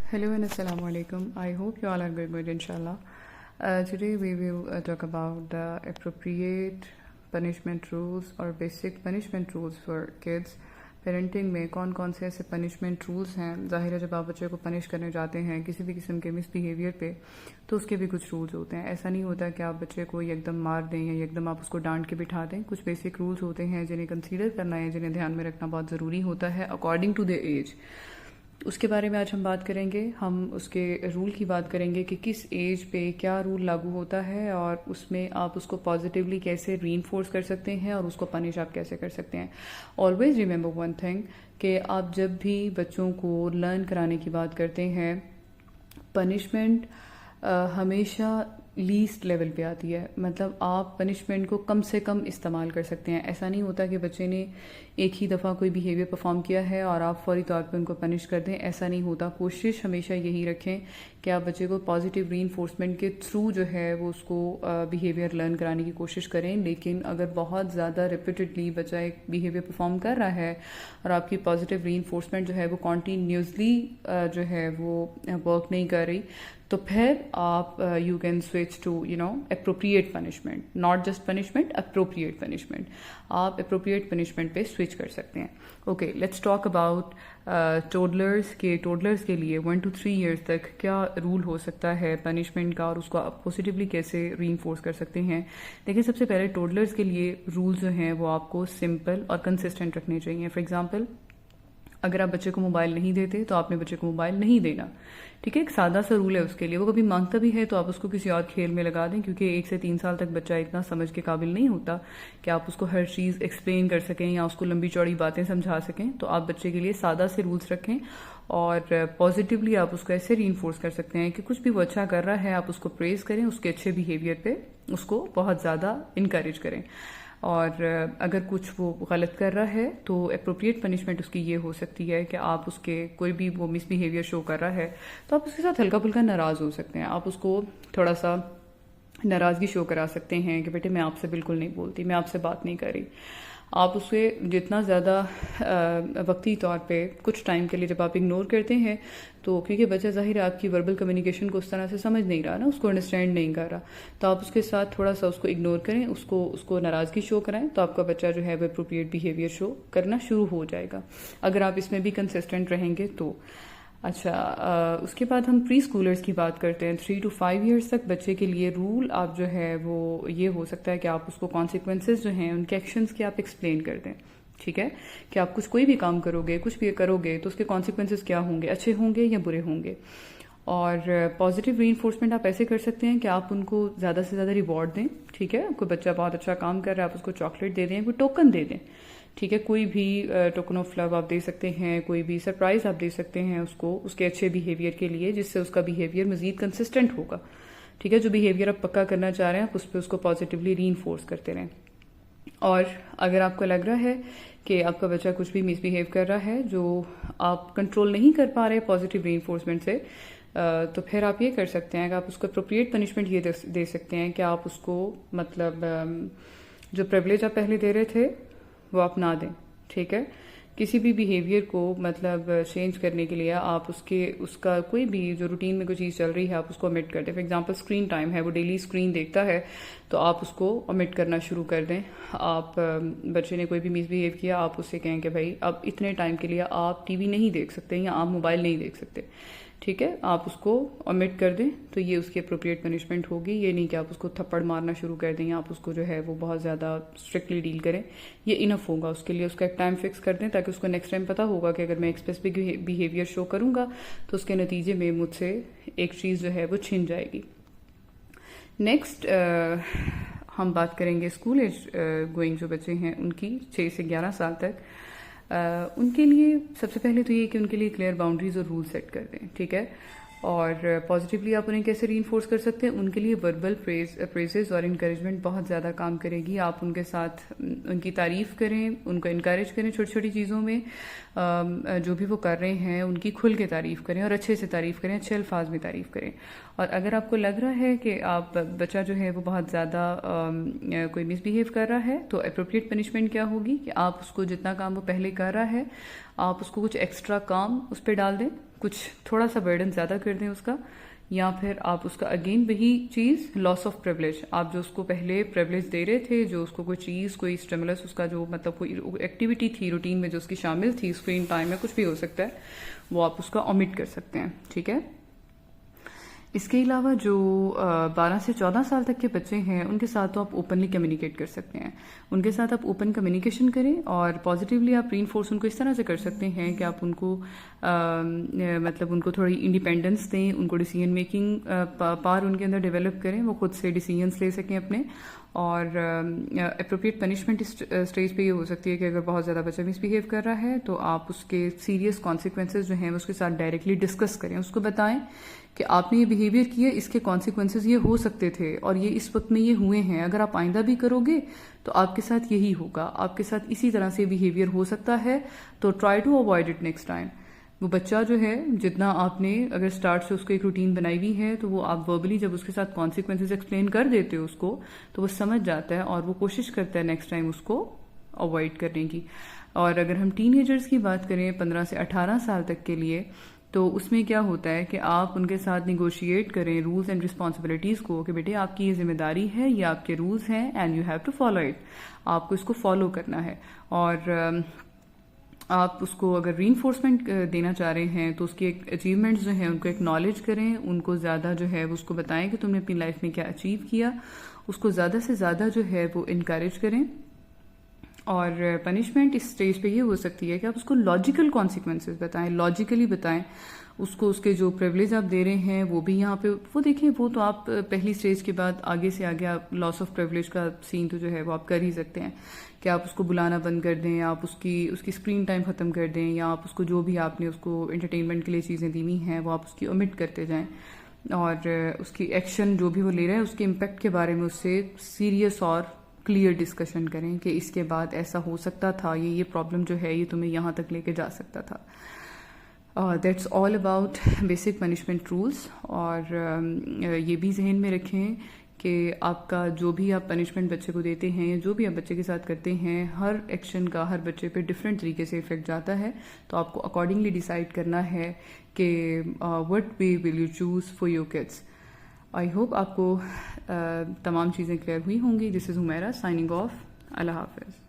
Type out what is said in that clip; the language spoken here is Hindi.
Hello and assalamu alaikum. I hope you all are going good, inshallah. Today we will talk about the appropriate punishment rules or basic punishment rules for kids. Parenting में कौन कौन से ऐसे पनिशमेंट रूल्स हैं। ज़ाहिर है जब आप बच्चे को पनिश करने जाते हैं किसी भी किस्म के मिसबिहेवियर पे तो उसके भी कुछ रूल्स होते हैं। ऐसा नहीं होता कि आप बच्चे को एकदम मार दें या एकदम आप उसको डांट के बिठा दें। कुछ बेसिक रूल्स होते हैं जिन्हें कंसीडर करना है, जिन्हें ध्यान में रखना बहुत ज़रूरी होता है अकॉर्डिंग टू द एज। उसके बारे में आज हम बात करेंगे। हम उसके रूल की बात करेंगे कि किस एज पे क्या रूल लागू होता है और उसमें आप उसको पॉजिटिवली कैसे रीइंफोर्स कर सकते हैं और उसको पनिश आप कैसे कर सकते हैं। ऑलवेज रिमेंबर वन थिंग कि आप जब भी बच्चों को लर्न कराने की बात करते हैं, पनिशमेंट हमेशा लीस्ट लेवल पे आती है। मतलब आप पनिशमेंट को कम से कम इस्तेमाल कर सकते हैं। ऐसा नहीं होता कि बच्चे ने एक ही दफ़ा कोई बिहेवियर परफॉर्म किया है और आप फौरी तौर पे उनको पनिश कर दें, ऐसा नहीं होता। कोशिश हमेशा यही रखें कि आप बच्चे को पॉजिटिव रीइंफोर्समेंट के थ्रू जो है वो उसको बिहेवियर लर्न कराने की कोशिश करें। लेकिन अगर बहुत ज़्यादा रिपीटेडली बच्चा एक बिहेवियर परफॉर्म कर रहा है और आपकी पॉजिटिव रीइंफोर्समेंट जो है वो कॉन्टीन्यूसली जो है वो वर्क नहीं कर रही, तो फिर आप you can switch to appropriate punishment, not just punishment, appropriate punishment. आप अप्रोप्रिएट पनिशमेंट पे स्विच कर सकते हैं। Okay, let's talk about toddlers के लिए 1 to 3 ईयर्स तक क्या रूल हो सकता है पनिशमेंट का और उसको आप पॉजिटिवली कैसे रीइंफोर्स कर सकते हैं। देखिए, सबसे पहले टोडलर्स के लिए रूल जो हैं वो आपको सिंपल और कंसिस्टेंट रखने चाहिए। फॉर एग्जाम्पल, अगर आप बच्चे को मोबाइल नहीं देते तो आपने बच्चे को मोबाइल नहीं देना, ठीक है। एक सादा सा रूल है उसके लिए। वो कभी मांगता भी है तो आप उसको किसी और खेल में लगा दें, क्योंकि 1 से 3 साल तक बच्चा इतना समझ के काबिल नहीं होता कि आप उसको हर चीज़ एक्सप्लेन कर सकें या उसको लंबी चौड़ी बातें समझा सकें। तो आप बच्चे के लिए सादा से रूल्स रखें और पॉजिटिवली आप उसको ऐसे रीइंफोर्स कर सकते हैं कि कुछ भी वो अच्छा कर रहा है आप उसको प्रेज करें, उसके अच्छे बिहेवियर पे उसको बहुत ज़्यादा इनकरेज करें। और अगर कुछ वो गलत कर रहा है तो अप्रोप्रिएट पनिशमेंट उसकी ये हो सकती है कि आप उसके कोई भी वो मिसबिहेवियर शो कर रहा है तो आप उसके साथ हल्का फुल्का नाराज़ हो सकते हैं। आप उसको थोड़ा सा नाराज़गी शो करा सकते हैं कि बेटे मैं आपसे बिल्कुल नहीं बोलती, मैं आपसे बात नहीं कर रही। आप उसे जितना ज़्यादा वक्ती तौर पे कुछ टाइम के लिए जब आप इग्नोर करते हैं तो क्योंकि बच्चा ज़ाहिर है आपकी वर्बल कम्युनिकेशन को उस तरह से समझ नहीं रहा ना, उसको अंडरस्टैंड नहीं कर रहा, तो आप उसके साथ थोड़ा सा उसको इग्नोर करें, उसको नाराज़गी शो कराएं, तो आपका बच्चा जो है वो अप्रोप्रिएट बिहेवियर शो करना शुरू हो जाएगा अगर आप इसमें भी कंसिस्टेंट रहेंगे तो। अच्छा, उसके बाद हम प्री स्कूलर्स की बात करते हैं। 3 to 5 ईयर्स तक बच्चे के लिए रूल आप जो है वो ये हो सकता है कि आप उसको कॉन्सिक्वेंसेज जो हैं उनके एक्शंस के आप एक्सप्लेन कर दें, ठीक है। कि आप कोई भी काम करोगे, कुछ भी करोगे तो उसके कॉन्सिक्वेंसेज क्या होंगे, अच्छे होंगे या बुरे होंगे। और पॉजिटिव रीइंफोर्समेंट आप ऐसे कर सकते हैं कि आप उनको ज़्यादा से ज़्यादा रिवॉर्ड दें, ठीक है। कोई बच्चा बहुत अच्छा काम कर रहा है आप उसको चॉकलेट दे दें, कोई टोकन दे दें, ठीक है। कोई भी टोकन ऑफ लव आप दे सकते हैं, कोई भी सरप्राइज आप दे सकते हैं उसको उसके अच्छे बिहेवियर के लिए, जिससे उसका बिहेवियर मजीद कंसिस्टेंट होगा, ठीक है। जो बिहेवियर आप पक्का करना चाह रहे हैं आप उस पर उसको पॉजिटिवली रीइंफोर्स करते रहें। और अगर आपको लग रहा है कि आपका बच्चा कुछ भी मिसबिहेव कर रहा है जो आप कंट्रोल नहीं कर पा रहे पॉजिटिव रीइंफोर्समेंट से, तो फिर आप ये कर सकते हैं कि आप उसको अप्रोप्रिएट पनिशमेंट ये दे सकते हैं कि आप उसको मतलब जो प्रिविलेज आप पहले दे रहे थे वो आप ना दें, ठीक है। किसी भी बिहेवियर को मतलब चेंज करने के लिए आप उसका कोई भी जो रूटीन में कोई चीज़ चल रही है आप उसको ओमिट कर दें। फॉर एग्जांपल स्क्रीन टाइम है, वो डेली स्क्रीन देखता है तो आप उसको ओमिट करना शुरू कर दें। आप बच्चे ने कोई भी मिसबिहेव किया आप उससे कहें कि भाई अब इतने टाइम के लिए आप टीवी नहीं देख सकते या आप मोबाइल नहीं देख सकते, ठीक है। आप उसको ओमिट कर दें तो ये उसकी अप्रोप्रिएट पनिशमेंट होगी। ये नहीं कि आप उसको थप्पड़ मारना शुरू कर दें या आप उसको जो है वो बहुत ज़्यादा स्ट्रिक्टली डील करें, ये इनफ होगा उसके लिए। उसका एक टाइम फिक्स कर दें ताकि उसको नेक्स्ट टाइम पता होगा कि अगर मैं एक स्पेसिफिक बिहेवियर शो करूंगा तो उसके नतीजे में मुझसे एक चीज़ जो है वो छिन जाएगी। नेक्स्ट हम बात करेंगे स्कूल एज गोइंग जो बच्चे हैं उनकी 6 से 11 साल तक। उनके लिए सबसे पहले तो ये कि उनके लिए क्लियर बाउंड्रीज और रूल सेट कर दें, ठीक है। और पॉजिटिवली आप उन्हें कैसे रीइंफोर्स कर सकते हैं, उनके लिए वर्बल प्रेजेस और इनकरेजमेंट बहुत ज़्यादा काम करेगी। आप उनके साथ उनकी तारीफ़ करें, उनको इनकरेज करें छोटी छोटी चीज़ों में, जो भी वो कर रहे हैं उनकी खुल के तारीफ़ करें और अच्छे से तारीफ़ करें, अच्छे अल्फाज में तारीफ़ करें। और अगर आपको लग रहा है कि आप बच्चा जो है वो बहुत ज़्यादा कोई मिसबिहेव कर रहा है तो अप्रोप्रिएट पनिशमेंट क्या होगी कि आप उसको जितना काम वो पहले कर रहा है आप उसको कुछ एक्स्ट्रा काम उस पर डाल दें, कुछ थोड़ा सा बर्डन ज़्यादा कर दें उसका, या फिर आप उसका अगेन वही चीज़ लॉस ऑफ प्रिविलेज, आप जो उसको पहले प्रिविलेज दे रहे थे, जो उसको कोई चीज़ कोई स्टिमुलस उसका जो मतलब कोई एक्टिविटी थी रूटीन में जो उसकी शामिल थी, स्क्रीन टाइम में कुछ भी हो सकता है, वो आप उसका ओमिट कर सकते हैं। ठीक है। इसके अलावा जो 12 से 14 साल तक के बच्चे हैं उनके साथ तो आप ओपनली कम्युनिकेट कर सकते हैं, उनके साथ आप ओपन कम्युनिकेशन करें और पॉजिटिवली आप रीइंफोर्स उनको इस तरह से कर सकते हैं कि आप उनको मतलब उनको थोड़ी इंडिपेंडेंस दें, उनको डिसीजन मेकिंग पावर उनके अंदर डेवलप करें, वो खुद से डिसीजंस ले सकें अपने। और अप्रोप्रिएट पनिशमेंट इस स्टेज पे ये हो सकती है कि अगर बहुत ज़्यादा बच्चा मिसबिहेव कर रहा है तो आप उसके सीरियस कॉन्सिक्वेंसेज जो हैं उसके साथ डायरेक्टली डिस्कस करें, उसको बताएं कि आपने ये बिहेवियर किया, इसके कॉन्सिक्वेंसेज ये हो सकते थे और ये इस वक्त में ये हुए हैं, अगर आप आइंदा भी करोगे तो आपके साथ यही होगा, आपके साथ इसी तरह से बिहेवियर हो सकता है, तो try to avoid it next time. वो बच्चा जो है जितना आपने अगर स्टार्ट से उसको एक रूटीन बनाई हुई है तो वो आप वर्बली जब उसके साथ कॉन्सिक्वेंसेज एक्सप्लेन कर देते हो उसको, तो वो समझ जाता है और वो कोशिश करता है नेक्स्ट टाइम उसको अवॉइड करने की। और अगर हम टीनेजर्स की बात करें 15 से 18 साल तक के लिए, तो उसमें क्या होता है कि आप उनके साथ निगोशिएट करें रूल्स एंड रिस्पॉन्सिबिलिटीज़ को कि बेटे आपकी ये जिम्मेदारी है, ये आपके रूल्स हैं and you have to follow it, आपको इसको फॉलो करना है। और आप उसको अगर रीइंफोर्समेंट देना चाह रहे हैं तो उसकी एक अचीवमेंट्स जो है उनको एक्नॉलेज करें, उनको ज़्यादा जो है उसको बताएं कि तुमने अपनी लाइफ में क्या अचीव किया, उसको ज़्यादा से ज़्यादा जो है वो इनकरेज करें। और पनिशमेंट इस स्टेज पे ये हो सकती है कि आप उसको लॉजिकल कॉन्सिक्वेंसेस बताएं, लॉजिकली बताएं उसको, उसके जो प्रिविलेज आप दे रहे हैं वो भी यहाँ पे वो देखें, वो तो आप पहली स्टेज के बाद आगे से आगे आप लॉस ऑफ प्रिविलेज का सीन तो जो है वो आप कर ही सकते हैं कि आप उसको बुलाना बंद कर दें, आप उसकी स्क्रीन टाइम ख़त्म कर दें, या आप उसको जो भी आपने उसको एंटरटेनमेंट के लिए चीज़ें दी हुई हैं वो आप उसकी ओमिट करते जाएं, और उसकी एक्शन जो भी वो ले रहा है उसके इम्पेक्ट के बारे में उससे सीरियस और क्लियर डिस्कशन करें कि इसके बाद ऐसा हो सकता था, ये प्रॉब्लम जो है ये तुम्हें यहाँ तक लेके जा सकता था। That's all about basic punishment rules. और ये भी जहन में रखें कि आपका जो भी आप पनिशमेंट बच्चे को देते हैं, जो भी आप बच्चे के साथ करते हैं, हर एक्शन का हर बच्चे पे डिफरेंट तरीके से इफेक्ट जाता है, तो आपको अकॉर्डिंगली डिसाइड करना है कि what way will you choose for your kids. I hope आपको तमाम चीज़ें क्लियर हुई होंगी। This is Humaira signing off. अल्लाह हाफिज़।